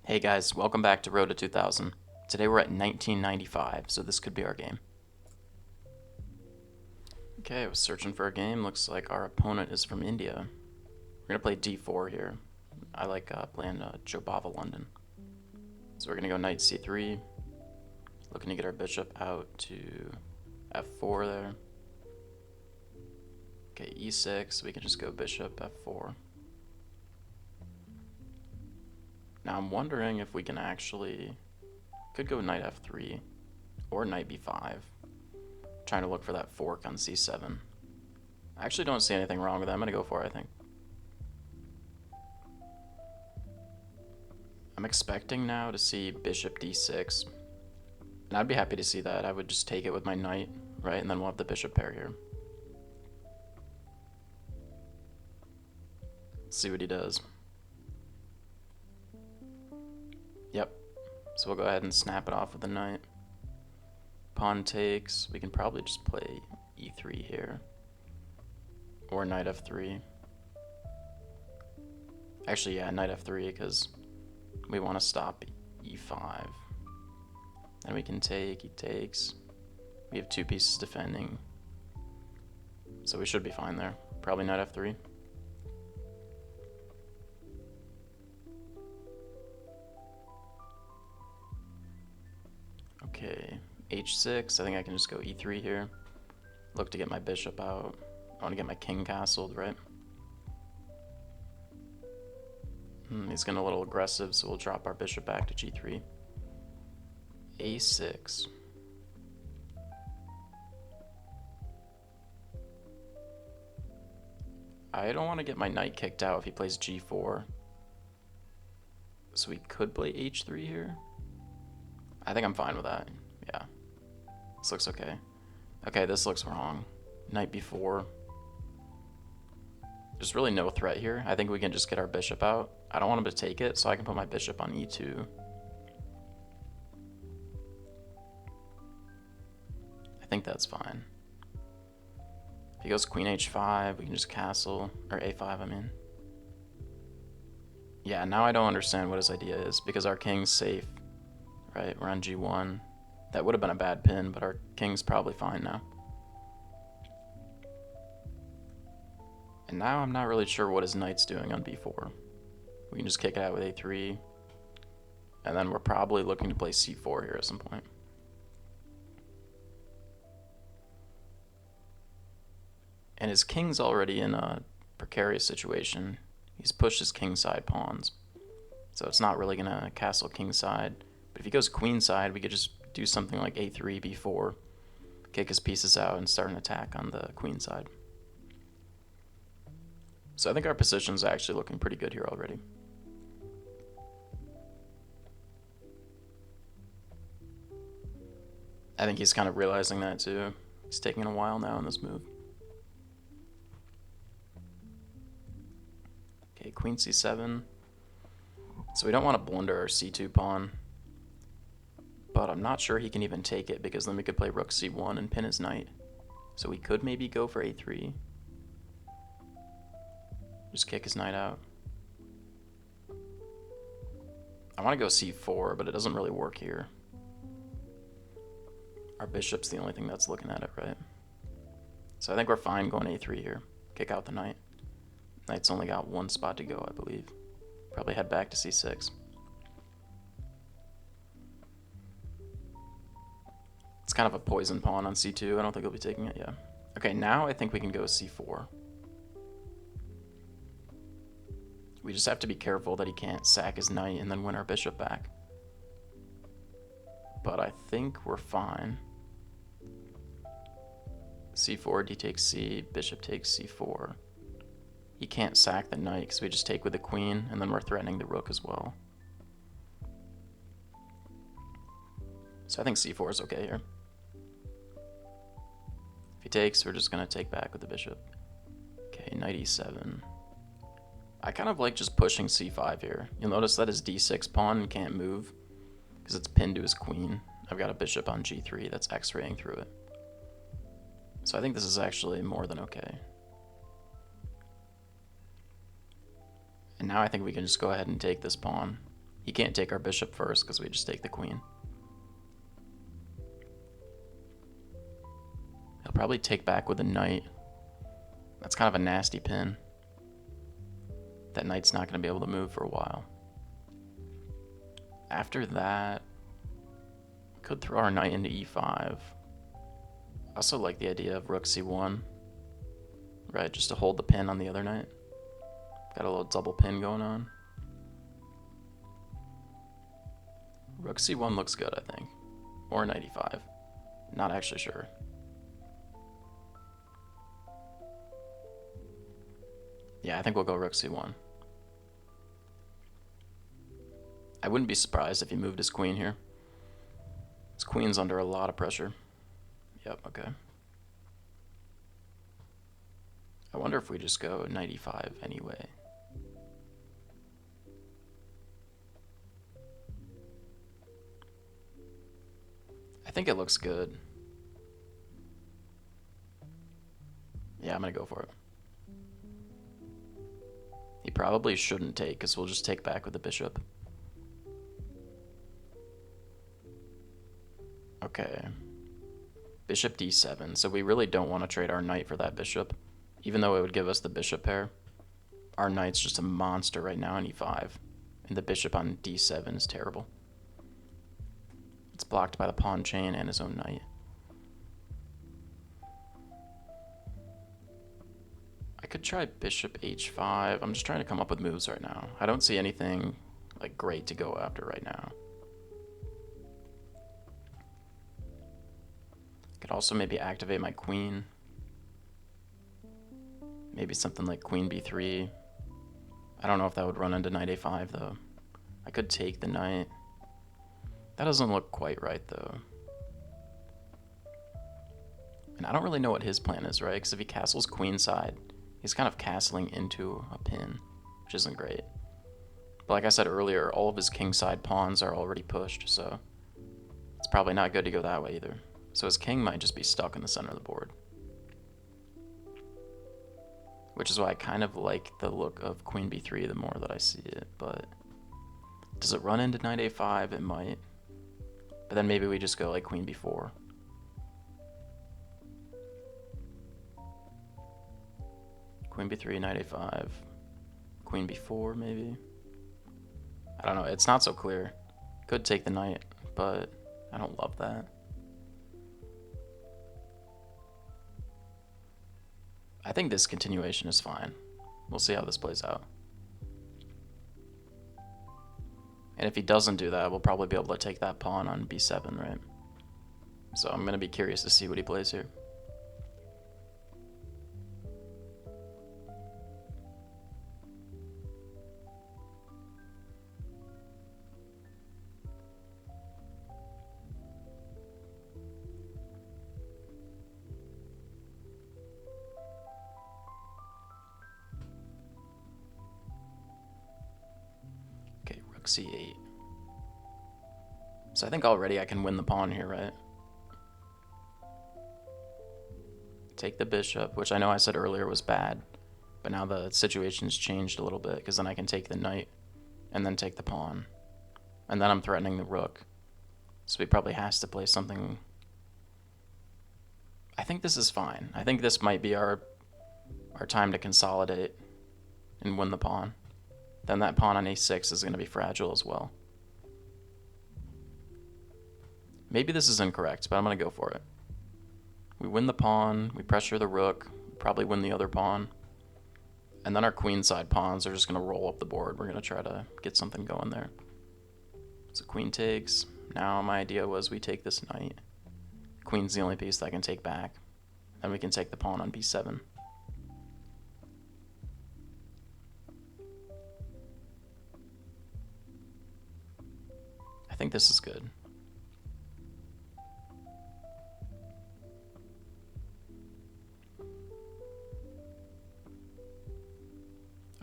Hey guys, welcome back to Road to 2000. Today we're at 1995, so this could be our game. Okay, I was searching for a game. Looks like our opponent is from India. We're gonna play d4 here. I like playing Jobava London. So we're gonna go knight c3. Looking to get our bishop out to f4 there. Okay, e6. We can just go bishop f4. Now I'm wondering if we can actually... Could go knight f3 or knight b5. Trying to look for that fork on c7. I actually don't see anything wrong with that. I'm going to go for it, I think. I'm expecting now to see bishop d6. And I'd be happy to see that. I would just take it with my knight, right? And then we'll have the bishop pair here. Let's see what he does. Yep. So we'll go ahead and snap it off with the knight. Pawn takes. We can probably just play e3 here. Or knight f3. Actually, yeah, knight f3 because we want to stop e5. Then we can take, he takes. We have two pieces defending. So we should be fine there. Probably knight f3. Okay, h6. I think I can just go e3 here. Look to get my bishop out. I want to get my king castled, right? He's getting a little aggressive, so we'll drop our bishop back to g3. a6. I don't want to get my knight kicked out if he plays g4. So we could play h3 here. I think I'm fine with that. Yeah. This looks okay. Okay, this looks wrong. Knight b4. There's really no threat here. I think we can just get our bishop out. I don't want him to take it, so I can put my bishop on e2. I think that's fine. If he goes queen h5, we can just castle. Or a5, I mean. Yeah, now I don't understand what his idea is, because our king's safe. Right, we're on g1. That would have been a bad pin, but our king's probably fine now. And now I'm not really sure what his knight's doing on b4. We can just kick it out with a3. And then we're probably looking to play c4 here at some point. And his king's already in a precarious situation. He's pushed his king side pawns. So it's not really going to castle king side. But if he goes queen side, we could just do something like a3, b4, kick his pieces out, and start an attack on the queen side. So I think our position's actually looking pretty good here already. I think he's kind of realizing that too. He's taking a while now in this move. Okay, queen c7. So we don't want to blunder our c2 pawn. But I'm not sure he can even take it, because then we could play rook c1 and pin his knight. So we could maybe go for a3. Just kick his knight out. I want to go c4, but it doesn't really work here. Our bishop's the only thing that's looking at it, right? So I think we're fine going a3 here. Kick out the knight. Knight's only got one spot to go, I believe. Probably head back to c6. It's kind of a poison pawn on c2. I don't think he'll be taking it, yeah. Okay, now I think we can go c4. We just have to be careful that he can't sack his knight and then win our bishop back. But I think we're fine. c4, d takes c, bishop takes c4. He can't sack the knight because we just take with the queen, and then we're threatening the rook as well. So I think c4 is okay here. If he takes, we're just going to take back with the bishop. Okay, knight e7. I kind of like just pushing c5 here. You'll notice that his d6 pawn can't move because it's pinned to his queen. I've got a bishop on g3 that's x-raying through it. So I think this is actually more than okay. And now I think we can just go ahead and take this pawn. He can't take our bishop first because we just take the queen. He'll probably take back with a knight. That's kind of a nasty pin. That knight's not going to be able to move for a while. After that, could throw our knight into e5. I also like the idea of rook c1. Right, just to hold the pin on the other knight. Got a little double pin going on. Rook c1 looks good, I think. Or knight e5. Not actually sure. Yeah, I think we'll go rook c1. I wouldn't be surprised if he moved his queen here. His queen's under a lot of pressure. Yep, okay. I wonder if we just go knight e5 anyway. I think it looks good. Yeah, I'm gonna go for it. He probably shouldn't take, because we'll just take back with the bishop. Okay. Bishop d7, so we really don't want to trade our knight for that bishop. Even though it would give us the bishop pair. Our knight's just a monster right now on e5. And the bishop on d7 is terrible. It's blocked by the pawn chain and his own knight. I could try bishop h5. I'm just trying to come up with moves right now. I don't see anything like great to go after right now. Could also maybe activate my queen. Maybe something like queen b3. I don't know if that would run into knight a5 though. I could take the knight. That doesn't look quite right though. And I don't really know what his plan is, right? Because if he castles queenside, he's kind of castling into a pin, which isn't great. But like I said earlier, all of his kingside pawns are already pushed, so it's probably not good to go that way either. So his king might just be stuck in the center of the board. Which is why I kind of like the look of queen b3 the more that I see it, but does it run into knight a5? It might. But then maybe we just go like queen b4. Queen b3, knight a5, queen b4 maybe. I don't know, it's not so clear. Could take the knight, but I don't love that. I think this continuation is fine. We'll see how this plays out. And if he doesn't do that, we'll probably be able to take that pawn on b7, right? So I'm going to be curious to see what he plays here. Okay, rook c8. So I think already I can win the pawn here, right? Take the bishop, which I know I said earlier was bad, but now the situation's changed a little bit, because then I can take the knight and then take the pawn. And then I'm threatening the rook. So he probably has to play something. I think this is fine. I think this might be our time to consolidate and win the pawn. Then that pawn on a6 is going to be fragile as well. Maybe this is incorrect, but I'm going to go for it. We win the pawn, we pressure the rook, probably win the other pawn. And then our queenside pawns are just going to roll up the board. We're going to try to get something going there. So queen takes. Now my idea was we take this knight. Queen's the only piece that I can take back. Then we can take the pawn on b7. I think this is good.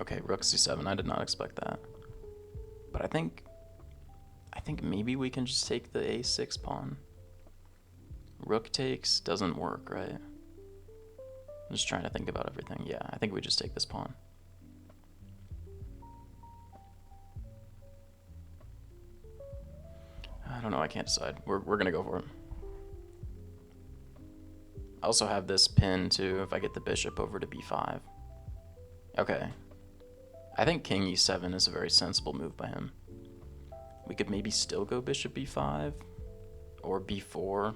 Okay, rook c7. I did not expect that. But I think maybe we can just take the a6 pawn. Rook takes doesn't work, right? I'm just trying to think about everything. Yeah, I think we just take this pawn. don't know. I can't decide. We're going to go for it. I also have this pin, too, if I get the bishop over to b5. Okay. I think king e7 is a very sensible move by him. We could maybe still go bishop b5 or b4.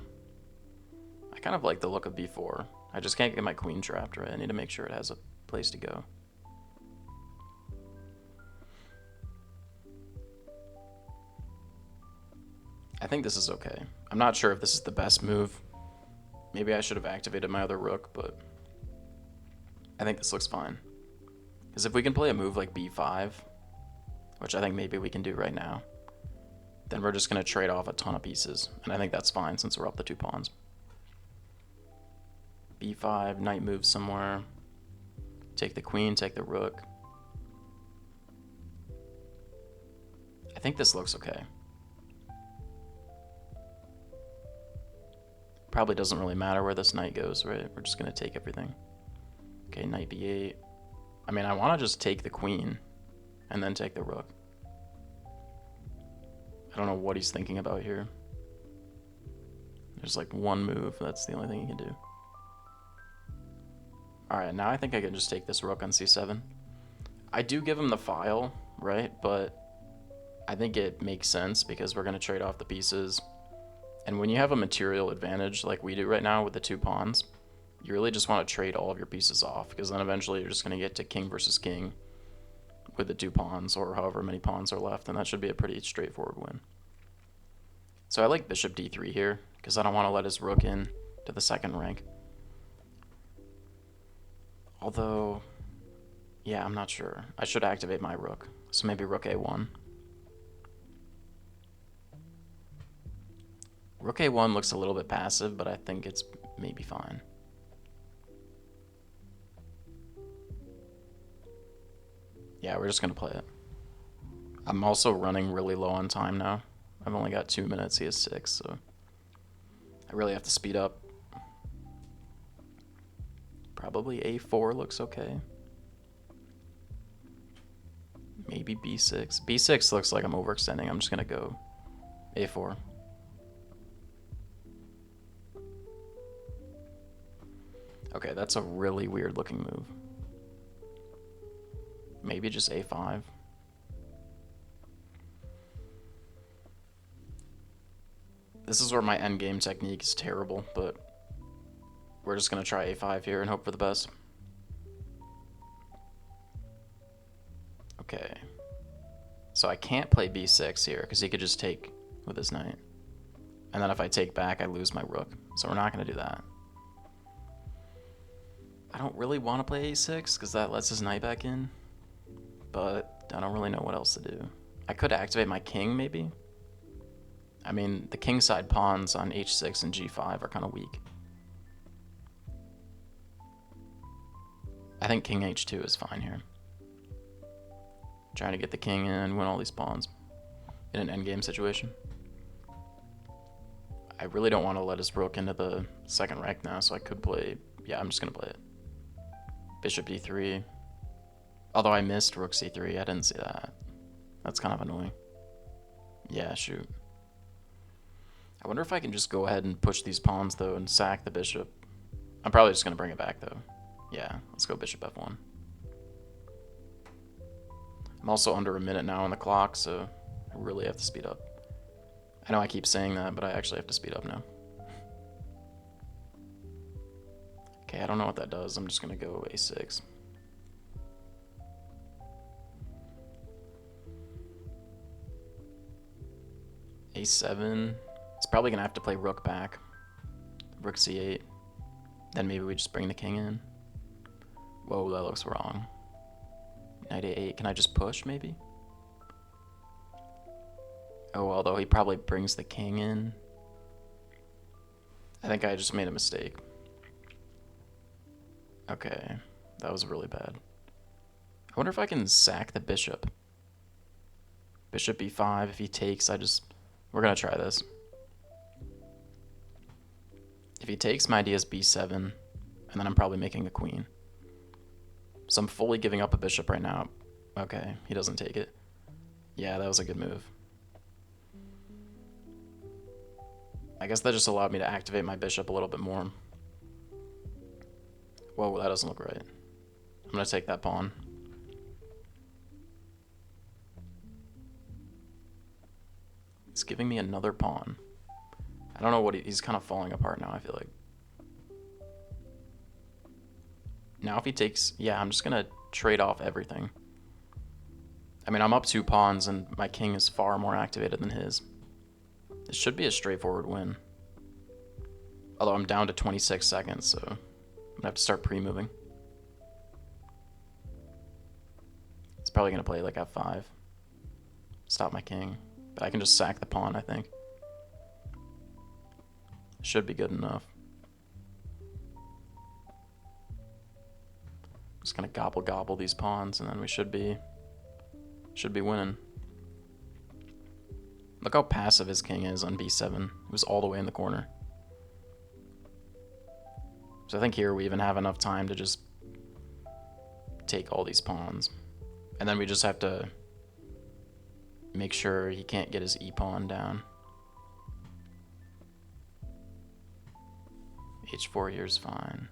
I kind of like the look of b4. I just can't get my queen trapped, right? I need to make sure it has a place to go. I think this is okay. I'm not sure if this is the best move. Maybe I should have activated my other rook, but I think this looks fine. Because if we can play a move like b5, which I think maybe we can do right now, then we're just going to trade off a ton of pieces. And I think that's fine since we're up the 2 pawns. b5, knight moves somewhere. Take the queen, take the rook. I think this looks okay. Probably doesn't really matter where this knight goes, right? We're just going to take everything. Okay, knight b8. I mean, I want to just take the queen and then take the rook. I don't know what he's thinking about here. There's like one move. That's the only thing he can do. Alright, now I think I can just take this rook on c7. I do give him the file, right? But I think it makes sense because we're going to trade off the pieces. And when you have a material advantage like we do right now with the 2 pawns, you really just want to trade all of your pieces off, because then eventually you're just going to get to king versus king with the 2 pawns, or however many pawns are left, and that should be a pretty straightforward win. So I like bishop d3 here, because I don't want to let his rook in to the 2nd rank. Although, yeah, I'm not sure. I should activate my rook, so maybe rook a1. Rook a1 looks a little bit passive, but I think it's maybe fine. Yeah, we're just going to play it. I'm also running really low on time now. I've only got 2 minutes, he has 6, so I really have to speed up. Probably a4 looks okay. Maybe b6. b6 looks like I'm overextending. I'm just going to go a4. Okay, that's a really weird looking move. Maybe just a5. This is where my endgame technique is terrible, but we're just going to try a5 here and hope for the best. Okay. So I can't play b6 here because he could just take with his knight. And then if I take back, I lose my rook. So we're not going to do that. I don't really want to play a6 because that lets his knight back in. But I don't really know what else to do. I could activate my king, maybe. I mean, the kingside pawns on h6 and g5 are kind of weak. I think king h2 is fine here. Trying to get the king in and win all these pawns in an endgame situation. I really don't want to let his rook into the 2nd rank now, so I could play... Yeah, I'm just going to play it. Bishop d3. Although I missed rook c3, I didn't see that. That's kind of annoying. Yeah, shoot. I wonder if I can just go ahead and push these pawns, though, and sack the bishop. I'm probably just going to bring it back, though. Yeah, let's go bishop f1. I'm also under a minute now on the clock, so I really have to speed up. I know I keep saying that, but I actually have to speed up now. Okay, I don't know what that does. I'm just going to go a6. a7. It's probably going to have to play rook back. Rook c8. Then maybe we just bring the king in. Whoa, that looks wrong. Knight a8. Can I just push, maybe? Oh, although he probably brings the king in. I think I just made a mistake. Okay, that was really bad. I wonder if I can sack the bishop. Bishop b5, if he takes, we're gonna try this. If he takes, my idea is b7, and then I'm probably making a queen. So I'm fully giving up a bishop right now. Okay, he doesn't take it. Yeah, that was a good move. I guess that just allowed me to activate my bishop a little bit more. Whoa, that doesn't look right. I'm gonna take that pawn. He's giving me another pawn. I don't know what he's kind of falling apart now, I feel like. Now if he takes... Yeah, I'm just gonna trade off everything. I mean, I'm up 2 pawns and my king is far more activated than his. This should be a straightforward win. Although I'm down to 26 seconds, so I'm gonna have to start pre-moving. He's probably gonna play like f5. Stop my king. But I can just sack the pawn, I think. Should be good enough. Just gonna gobble these pawns and then we should be winning. Look how passive his king is on b7. It was all the way in the corner. So I think here we even have enough time to just take all these pawns. And then we just have to make sure he can't get his e-pawn down. h4 here is fine.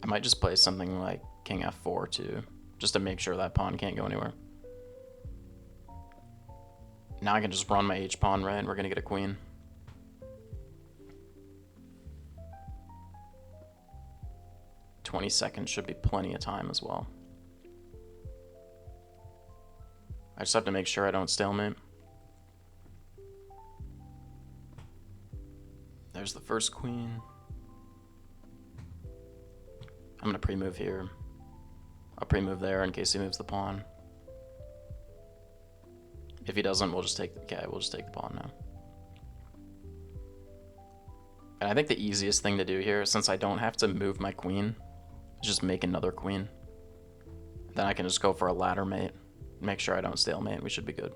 I might just play something like king f4 too, just to make sure that pawn can't go anywhere. Now I can just run my h-pawn right and we're gonna get a queen. "20 seconds should be plenty of time as well. I just have to make sure I don't stalemate. There's the first queen. I'm gonna pre-move here. I'll pre-move there in case he moves the pawn. If he doesn't, we'll just take the pawn now. And I think the easiest thing to do here, since I don't have to move my queen, is just make another queen. Then I can just go for a ladder mate. Make sure I don't stalemate. We should be good.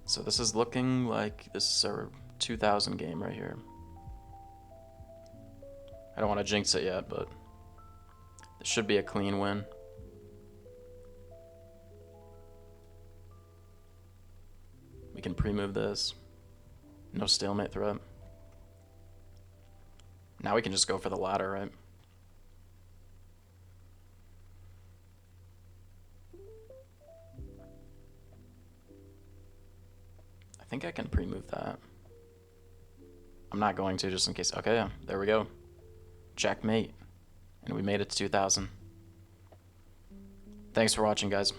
So this is looking like this is our 2000 game right here. I don't want to jinx it yet, but this should be a clean win. We can pre-move this. No stalemate threat. Now we can just go for the ladder, right? I think I can pre-move that. I'm not going to, just in case. Okay, yeah, there we go. Checkmate. And we made it to 2000. Thanks for watching, guys.